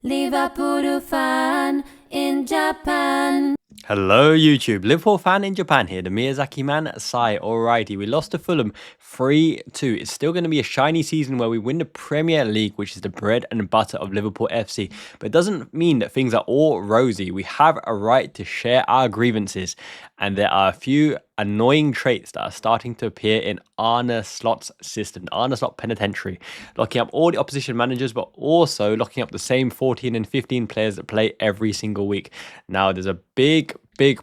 Liverpool Fan in Japan. Hello YouTube, Liverpool Fan in Japan here, the Miyazaki man, Sai. Alrighty, we lost to Fulham 3-2. It's still going to be a shiny season where we win the Premier League, which is the bread and butter of Liverpool FC. But it doesn't mean that things are all rosy. We have a right to share our grievances. And there are a few annoying traits that are starting to appear in Arne Slot's system, Arne Slot Penitentiary, locking up all the opposition managers, but also locking up the same 14 and 15 players that play every single week. Now, there's a big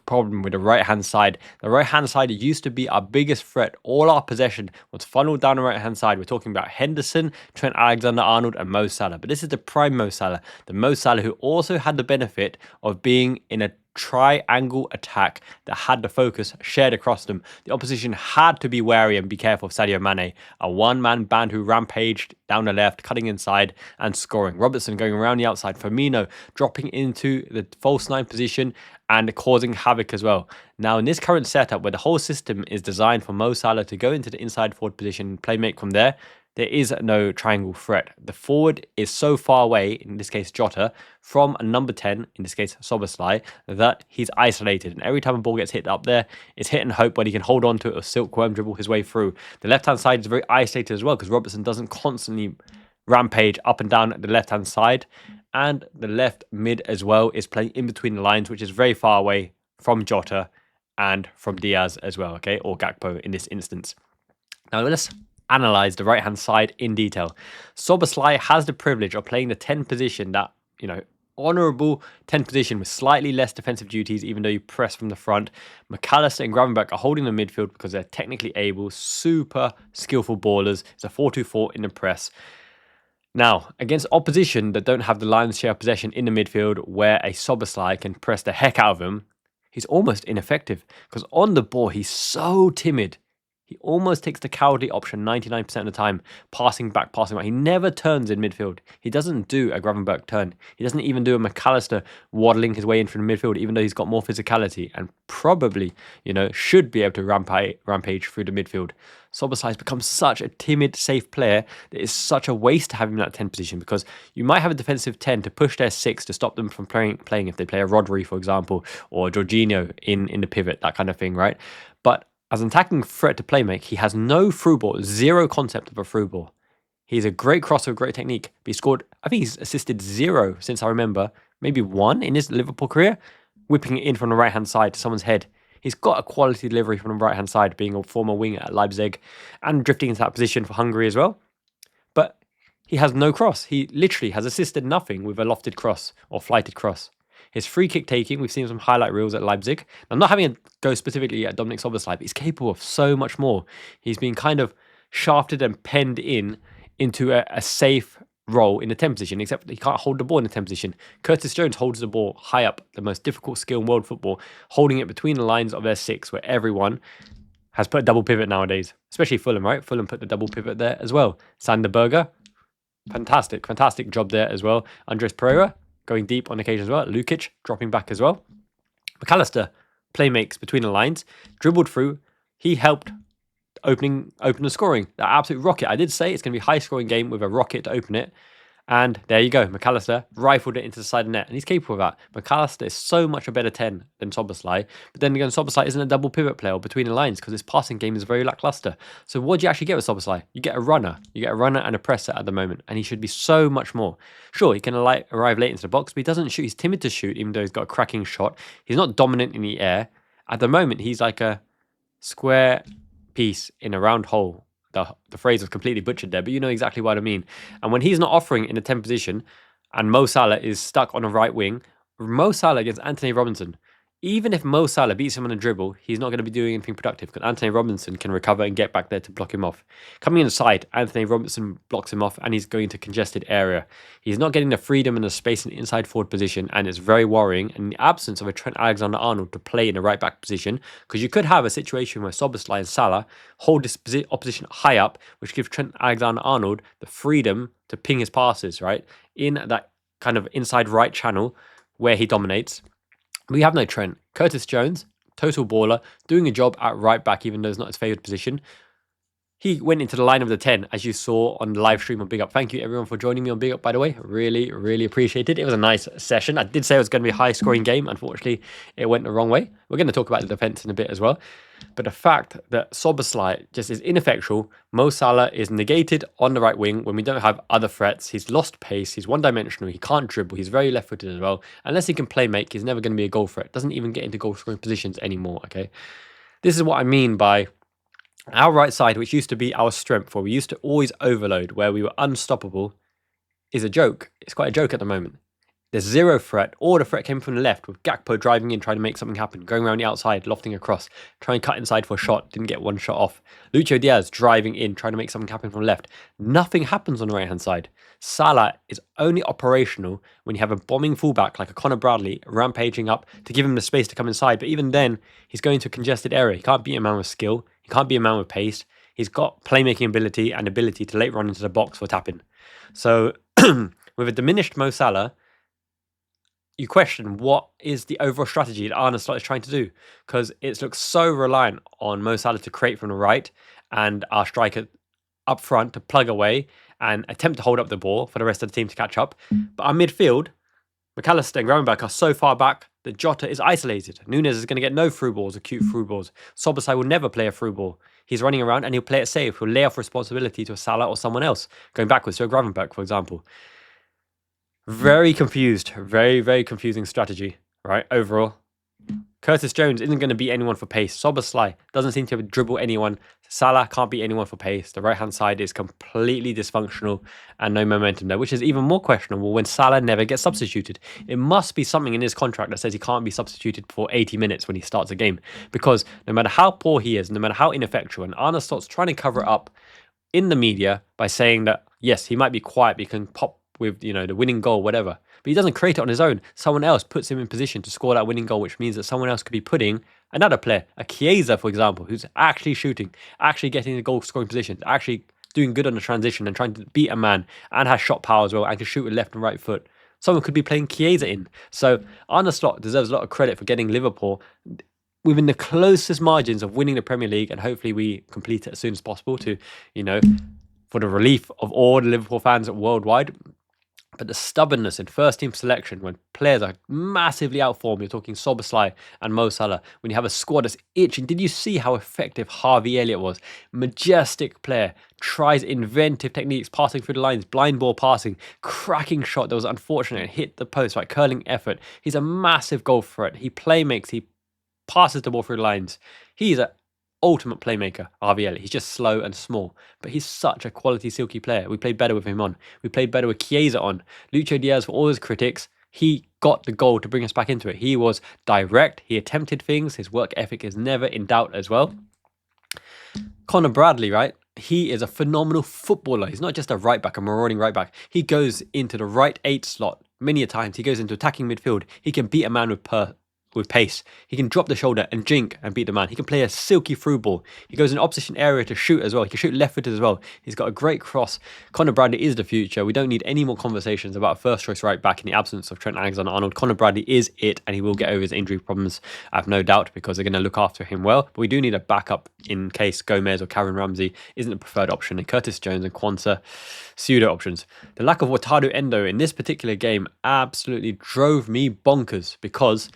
problem with the right-hand side. The right-hand side used to be our biggest threat. All our possession was funneled down the right-hand side. We're talking about Henderson, Trent Alexander-Arnold, and Mo Salah. But this is the prime Mo Salah. The Mo Salah who also had the benefit of being in a triangle attack that had the focus shared across them. The opposition had to be wary and be careful of Sadio Mane, a one-man band who rampaged down the left, cutting inside and scoring. Robertson going around the outside. Firmino dropping into the false nine position and causing havoc as well. Now, in this current setup where the whole system is designed for Mo Salah to go into the inside forward position and play make from there is no triangle threat. The forward is so far away, in this case Jota, from a number 10, in this case Szoboszlai, that he's isolated. And every time a ball gets hit up there, it's hit and hope when he can hold on to it or silkworm dribble his way through. The left-hand side is very isolated as well because Robertson doesn't constantly rampage up and down at the left-hand side. And the left mid as well is playing in between the lines, which is very far away from Jota and from Diaz as well, okay, or Gakpo in this instance. Now let's analyze the right-hand side in detail. Szoboszlai has the privilege of playing the 10 position, that, honourable 10 position with slightly less defensive duties, even though you press from the front. McAllister and Gravenberch are holding the midfield because they're technically able, super skillful ballers. It's a 4-2-4 in the press. Now, against opposition that don't have the lion's share of possession in the midfield, where a Szoboszlai can press the heck out of him, he's almost ineffective because on the ball, he's so timid. He almost takes the cowardly option 99% of the time, passing back. He never turns in midfield. He doesn't do a Gravenberch turn. He doesn't even do a McAllister waddling his way in from the midfield, even though he's got more physicality and probably, should be able to rampage through the midfield. Szoboszlai has become such a timid, safe player that it's such a waste to have him in that 10 position because you might have a defensive 10 to push their 6 to stop them from playing if they play a Rodri, for example, or Jorginho in the pivot, that kind of thing, right? But as an attacking threat to play make, he has no through ball, zero concept of a through ball. He's a great crosser, great technique. But he scored, I think he's assisted 0 since I remember, maybe 1 in his Liverpool career, whipping it in from the right-hand side to someone's head. He's got a quality delivery from the right-hand side, being a former winger at Leipzig and drifting into that position for Hungary as well. But he has no cross. He literally has assisted nothing with a lofted cross or flighted cross. His free kick taking, we've seen some highlight reels at Leipzig. I'm not having a go specifically at Dominic Szoboszlai, but he's capable of so much more. He's been kind of shafted and penned into a safe role in the 10 position, except that he can't hold the ball in the 10 position. Curtis Jones holds the ball high up, the most difficult skill in world football, holding it between the lines of their 6, where everyone has put a double pivot nowadays, especially Fulham, right? Fulham put the double pivot there as well. Sander Berger, fantastic job there as well. Andres Pereira, going deep on occasion as well. Lukic dropping back as well. McAllister play makes between the lines, dribbled through. He helped open the scoring. That absolute rocket. I did say it's going to be a high scoring game with a rocket to open it. And there you go. McAllister rifled it into the side of the net. And he's capable of that. McAllister is so much a better 10 than Szoboszlai. But then again, Szoboszlai isn't a double pivot player or between the lines because his passing game is very lackluster. So what do you actually get with Szoboszlai? You get a runner. You get a runner and a presser at the moment. And he should be so much more. Sure, he can arrive late into the box, but he doesn't shoot. He's timid to shoot, even though he's got a cracking shot. He's not dominant in the air. At the moment, he's like a square piece in a round hole. The phrase was completely butchered there, but you know exactly what I mean. And when he's not offering in the 10 position and Mo Salah is stuck on a right wing, Mo Salah against Anthony Robinson, even if Mo Salah beats him on a dribble, he's not going to be doing anything productive because Anthony Robinson can recover and get back there to block him off. Coming inside, Anthony Robinson blocks him off and he's going to congested area. He's not getting the freedom and the space in the inside forward position, and it's very worrying in the absence of a Trent Alexander-Arnold to play in the right back position, because you could have a situation where Szoboszlai and Salah hold this opposition high up, which gives Trent Alexander-Arnold the freedom to ping his passes, right, in that kind of inside right channel where he dominates. We have no Trent. Curtis Jones, total baller, doing a job at right back, even though it's not his favoured position. He went into the line of the 10, as you saw on the live stream on Big Up. Thank you, everyone, for joining me on Big Up, by the way. Really, really appreciate it. It was a nice session. I did say it was going to be a high-scoring game. Unfortunately, it went the wrong way. We're going to talk about the defence in a bit as well. But the fact that Szoboszlai just is ineffectual, Mo Salah is negated on the right wing when we don't have other threats. He's lost pace. He's one-dimensional. He can't dribble. He's very left-footed as well. Unless he can play make, he's never going to be a goal threat. Doesn't even get into goal-scoring positions anymore, okay? This is what I mean by our right side, which used to be our strength, where we used to always overload, where we were unstoppable, is a joke. It's quite a joke at the moment. There's zero threat. All the threat came from the left, with Gakpo driving in, trying to make something happen, going around the outside, lofting across, trying to cut inside for a shot, didn't get one shot off. Lucho Diaz driving in, trying to make something happen from the left. Nothing happens on the right-hand side. Salah is only operational when you have a bombing fullback like a Conor Bradley rampaging up to give him the space to come inside. But even then, he's going to a congested area. He can't beat a man with skill. He can't be a man with pace. He's got playmaking ability and ability to late run into the box for tapping. So with a diminished Mo Salah, you question what is the overall strategy that Arne Slot is trying to do, because it looks so reliant on Mo Salah to create from the right and our striker up front to plug away and attempt to hold up the ball for the rest of the team to catch up. But our midfield, McAllister and Gravenberch, are so far back that Jota is isolated. Nunes is going to get no through balls, acute through balls. Szoboszlai will never play a through ball. He's running around and he'll play it safe. He'll lay off responsibility to a Salah or someone else, going backwards to a Gravenberch, for example. Very confused. Very, very confusing strategy, right? Overall. Curtis Jones isn't going to beat anyone for pace. Szoboszlai doesn't seem to dribble anyone. Salah can't beat anyone for pace. The right-hand side is completely dysfunctional and no momentum there, which is even more questionable when Salah never gets substituted. It must be something in his contract that says he can't be substituted for 80 minutes when he starts a game, because no matter how poor he is, no matter how ineffectual, and Arne Slot's trying to cover it up in the media by saying that, yes, he might be quiet, but he can pop with, you know, the winning goal, whatever. But he doesn't create it on his own. Someone else puts him in position to score that winning goal, which means that someone else could be putting another player, a Chiesa, for example, who's actually shooting, actually getting the goal scoring positions, actually doing good on the transition and trying to beat a man and has shot power as well and can shoot with left and right foot. Someone could be playing Chiesa in. So Arne Slot deserves a lot of credit for getting Liverpool within the closest margins of winning the Premier League, and hopefully we complete it as soon as possible to, you know, for the relief of all the Liverpool fans worldwide. But the stubbornness in first team selection when players are massively out form, you're talking Szoboszlai and Mo Salah, when you have a squad that's itching. Did you see how effective Harvey Elliott was? Majestic player, tries inventive techniques, passing through the lines, blind ball passing, cracking shot that was unfortunate, hit the post, right? Curling effort. He's a massive goal threat. He play makes, he passes the ball through the lines. He's a ultimate playmaker, Harvey Elliott. He's just slow and small, but he's such a quality silky player. We played better with him on. We played better with Chiesa on. Lucho Diaz, for all his critics, he got the goal to bring us back into it. He was direct. He attempted things. His work ethic is never in doubt as well. Conor Bradley, right? He is a phenomenal footballer. He's not just a right back, a marauding right back. He goes into the right 8 slot many a times. He goes into attacking midfield. He can beat a man with pace. He can drop the shoulder and jink and beat the man. He can play a silky through ball. He goes in opposition area to shoot as well. He can shoot left-footed as well. He's got a great cross. Conor Bradley is the future. We don't need any more conversations about a first-choice right back in the absence of Trent Alexander-Arnold. Conor Bradley is it, and he will get over his injury problems, I have no doubt, because they're going to look after him well. But we do need a backup in case Gomez or Karen Ramsey isn't the preferred option, and Curtis Jones and Quansah pseudo options. The lack of Wataru Endo in this particular game absolutely drove me bonkers, because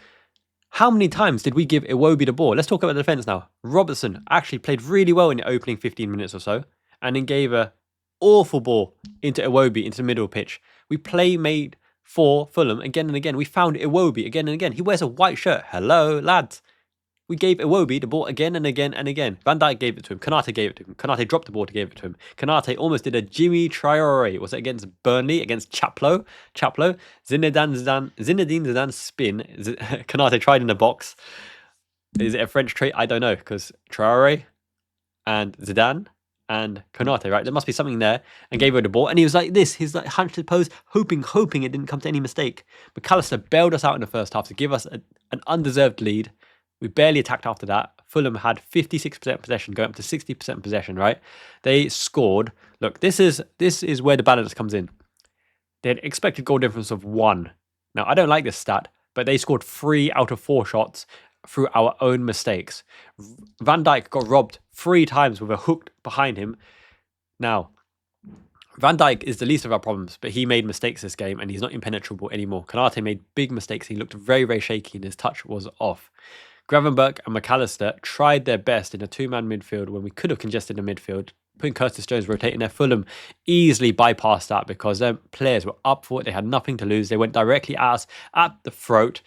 how many times did we give Iwobi the ball? Let's talk about the defence now. Robertson actually played really well in the opening 15 minutes or so, and then gave a awful ball into Iwobi, into the middle pitch. We made for Fulham again and again. We found Iwobi again and again. He wears a white shirt. Hello, lads. We gave Iwobi the ball again and again and again. Van Dijk gave it to him. Konate gave it to him. Konate dropped the ball to give it to him. Konate almost did a Jimmy Traore. Was it against Burnley? Against Chaplow? Zinedine Zidane spin. Konate tried in the box. Is it a French trait? I don't know, because Traore and Zidane and Konate, right? There must be something there. And gave her the ball. And he was like this. He's like hunched his pose, hoping it didn't come to any mistake. McAllister bailed us out in the first half to give us an undeserved lead. We barely attacked after that. Fulham had 56% possession, going up to 60% possession, right? They scored. Look, this is where the balance comes in. They had expected goal difference of 1. Now, I don't like this stat, but they scored 3 out of 4 shots. through our own mistakes. Van Dijk got robbed 3 times with a hook behind him. Now, Van Dijk is the least of our problems, but he made mistakes this game and he's not impenetrable anymore. Konate made big mistakes. He looked very, very shaky and his touch was off. Gravenberch and McAllister tried their best in a 2-man midfield when we could have congested the midfield. Putting Curtis Jones rotating there, Fulham easily bypassed that because their players were up for it. They had nothing to lose. They went directly at us, at the throat.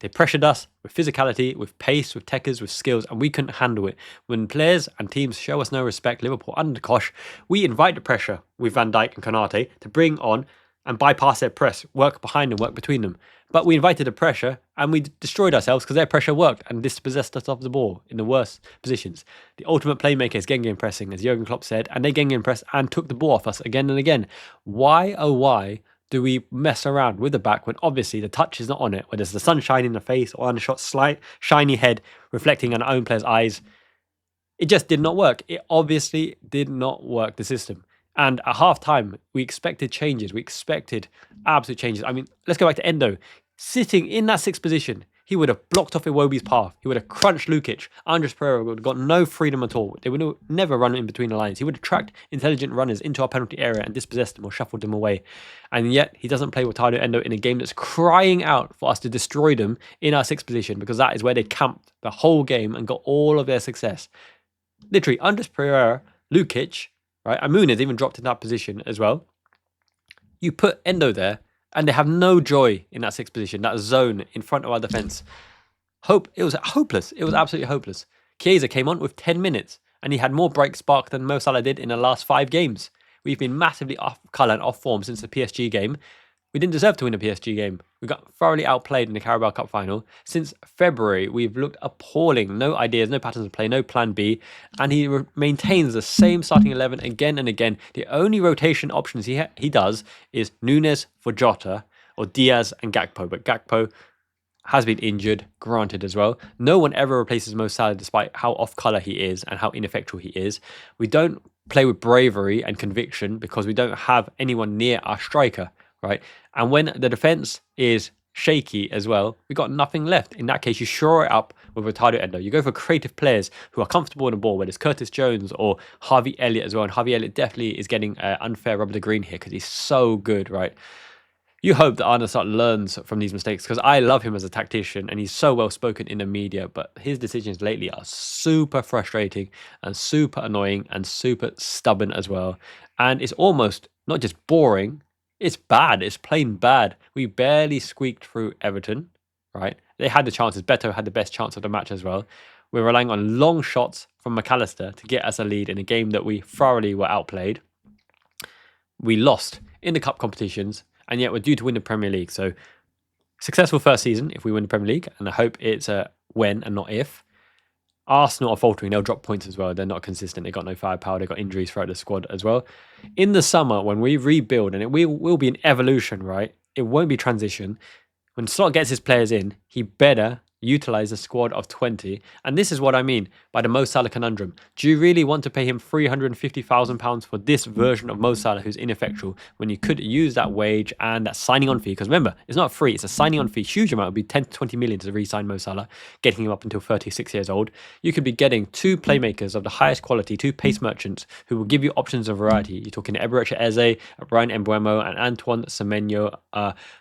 They pressured us with physicality, with pace, with techers, with skills, and we couldn't handle it. When players and teams show us no respect, Liverpool under Kosh, we invite the pressure with Van Dijk and Konate to bring on and bypass their press, work behind them, work between them. But we invited the pressure and we destroyed ourselves because their pressure worked and dispossessed us of the ball in the worst positions. The ultimate playmaker is Gengen pressing, as Jurgen Klopp said, and they Gengen pressed and took the ball off us again and again. Why, oh why, do we mess around with the back when obviously the touch is not on it, whether it's the sunshine in the face or on the shot, slight shiny head reflecting on our own players' eyes? It just did not work. It obviously did not work, the system. And at half-time, we expected changes. We expected absolute changes. I mean, let's go back to Endo. Sitting in that 6th position, he would have blocked off Iwobi's path. He would have crunched Lukic. Andres Pereira would have got no freedom at all. They would have never run in between the lines. He would have tracked intelligent runners into our penalty area and dispossessed them or shuffled them away. And yet, he doesn't play with Tadio Endo in a game that's crying out for us to destroy them in our 6th position because that is where they camped the whole game and got all of their success. Literally, Andres Pereira, Lukic, right? And Muniz even dropped in that position as well. You put Endo there, and they have no joy in that 6th position, that zone in front of our defence. It was hopeless. It was absolutely hopeless. Chiesa came on with 10 minutes, and he had more break spark than Mo Salah did in the last 5 games. We've been massively off colour and off form since the PSG game. We didn't deserve to win a PSG game. We got thoroughly outplayed in the Carabao Cup final. Since February, we've looked appalling. No ideas, no patterns of play, no plan B. And he maintains the same starting 11 again and again. The only rotation options he does is Núñez for Jota or Diaz and Gakpo. But Gakpo has been injured, granted as well. No one ever replaces Mo Salah despite how off-colour he is and how ineffectual he is. We don't play with bravery and conviction because we don't have anyone near our striker. Right, and when the defense is shaky as well, we got nothing left. In that case, you shore it up with Tadio Endo. You go for creative players who are comfortable in the ball, whether it's Curtis Jones or Harvey Elliott as well. And Harvey Elliott definitely is getting unfair rub of the green here because he's so good, right? You hope that Arne Slot learns from these mistakes because I love him as a tactician and he's so well spoken in the media, but his decisions lately are super frustrating and super annoying and super stubborn as well. And it's almost not just boring. It's bad. It's plain bad. We barely squeaked through Everton, right? They had the chances. Beto had the best chance of the match as well. We're relying on long shots from McAllister to get us a lead in a game that we thoroughly were outplayed. We lost in the cup competitions, and yet we're due to win the Premier League. So, successful first season if we win the Premier League, and I hope it's a when and not if. Arsenal are faltering. They'll drop points as well. They're not consistent. They got no firepower. They got injuries throughout the squad as well. In the summer, when we rebuild, and it will be an evolution, right? It won't be transition. When Slot gets his players in, he better utilize a squad of 20. And this is what I mean by the Mo Salah conundrum. Do you really want to pay him £350,000 for this version of Mo Salah who's ineffectual when you could use that wage and that signing on fee? Because remember, it's not free, it's a signing on fee. Huge amount. It would be 10 to 20 million to re-sign Mo Salah, getting him up until 36 years old. You could be getting 2 playmakers of the highest quality, 2 pace merchants who will give you options of variety. You're talking Eberechi Eze, Brian Mbeumo, and Antoine Semenyo,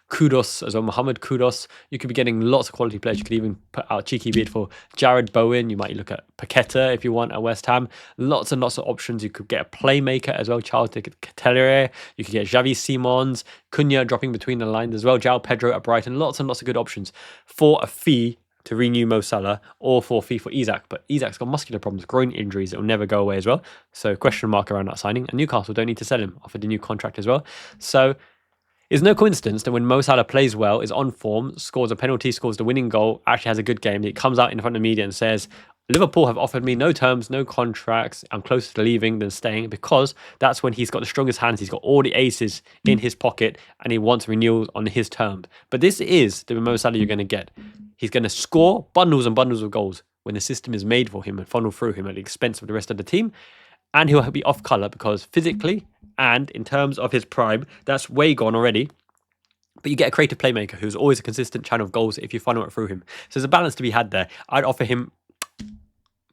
Kudos as well, Mohamed Kudos. You could be getting lots of quality players. You could even put out a cheeky bid for Jared Bowen. You might look at Paqueta if you want at West Ham. Lots and lots of options. You could get a playmaker as well, Charles de Ketelaere. You could get Xavi Simons, Cunha dropping between the lines as well, João Pedro at Brighton. Lots and lots of good options for a fee to renew Mo Salah or for a fee for Isak. But Isak's got muscular problems, groin injuries that will never go away as well. So question mark around that signing. And Newcastle don't need to sell him, offered a new contract as well. So it's no coincidence that when Mo Salah plays well, is on form, scores a penalty, scores the winning goal, actually has a good game, he comes out in front of the media and says, Liverpool have offered me no terms, no contracts, I'm closer to leaving than staying, because that's when he's got the strongest hands, he's got all the aces in his pocket, and he wants renewals on his terms. But this is the Mo Salah you're going to get. He's going to score bundles and bundles of goals when the system is made for him and funnel through him at the expense of the rest of the team. And he'll be off colour because physically and in terms of his prime, that's way gone already. but you get a creative playmaker who's always a consistent channel of goals if you funnel it through him. So there's a balance to be had there. I'd offer him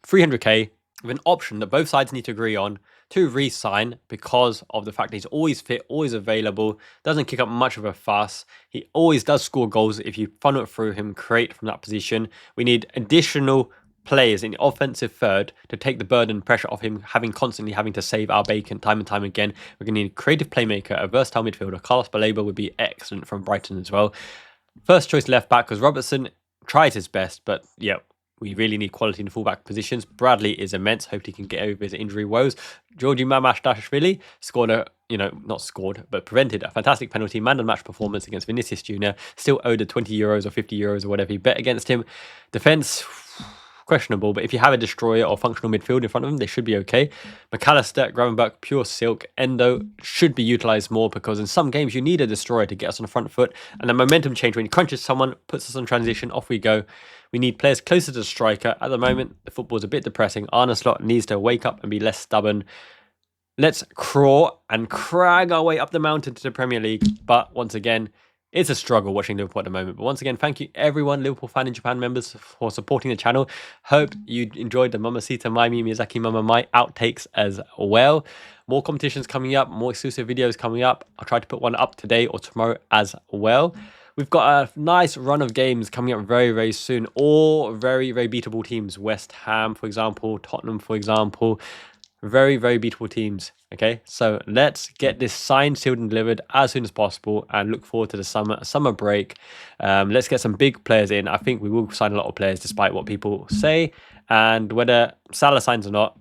300k with an option that both sides need to agree on to re-sign because of the fact that he's always fit, always available, doesn't kick up much of a fuss. He always does score goals if you funnel it through him, create from that position. We need additional players in the offensive third to take the burden and pressure off him constantly having to save our bacon time and time again. We're going to need a creative playmaker, a versatile midfielder. Carlos Baleba would be excellent from Brighton as well. First choice left back because Robertson tries his best, but yeah, we really need quality in the fullback positions. Bradley is immense. Hope he can get over his injury woes. Georgi Mamashashvili scored prevented a fantastic penalty, man of the match performance against Vinicius Jr. Still owed the €20 or €50 or whatever he bet against him. Defense, questionable, but if you have a destroyer or functional midfield in front of him, they should be okay. McAllister, Gravenberch, pure silk. Endo should be utilised more because in some games you need a destroyer to get us on the front foot, and the momentum change when he crunches someone, puts us on transition, off we go. We need players closer to the striker. At the moment, the football's a bit depressing. Arne Slot needs to wake up and be less stubborn. Let's crawl and crag our way up the mountain to the Premier League, but once again, it's a struggle watching Liverpool at the moment. But once again, thank you everyone, Liverpool Fan in Japan members, for supporting the channel. Hope you enjoyed the Mamacita Maimi Miyazaki Mama Mai outtakes as well. More competitions coming up, more exclusive videos coming up. I'll try to put one up today or tomorrow as well. We've got a nice run of games coming up very, very soon. All very, very beatable teams. West Ham, for example, Tottenham, for example. Very, very beatable teams. Okay, so let's get this signed, sealed and delivered as soon as possible and look forward to the summer break. Let's get some big players in. I think we will sign a lot of players despite what people say. And whether Salah signs or not,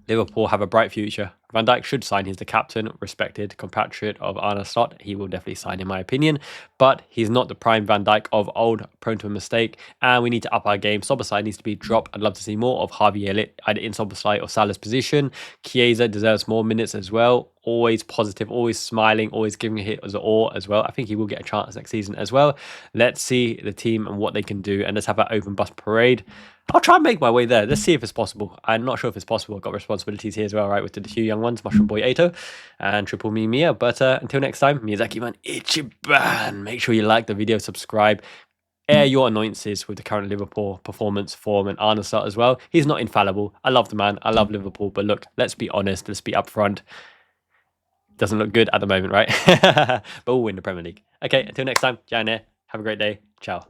Liverpool have a bright future. Van Dijk should sign. He's the captain, respected compatriot of Arne Slot. He will definitely sign, in my opinion. But he's not the prime Van Dijk of old, prone to a mistake. And we need to up our game. Szoboszlai needs to be dropped. I'd love to see more of Harvey Elliott, either in Szoboszlai or Salah's position. Chiesa deserves more minutes as well. Always positive, always smiling, always giving a hit as all as well. I think he will get a chance next season as well. Let's see the team and what they can do. And let's have an open bus parade. I'll try and make my way there. Let's see if it's possible. I'm not sure if it's possible. I've got responsibilities here as well, right? With the two young ones, Mushroom Boy Ato and Triple Me Mia. But until next time, Miyazaki Man Ichiban. Make sure you like the video, subscribe, air your annoyances with the current Liverpool performance, form, and Arne Slot as well. He's not infallible. I love the man. I love Liverpool. But look, let's be honest. Let's be upfront. Doesn't look good at the moment, right? But we'll win the Premier League. Okay, until next time, Jan here. Have a great day. Ciao.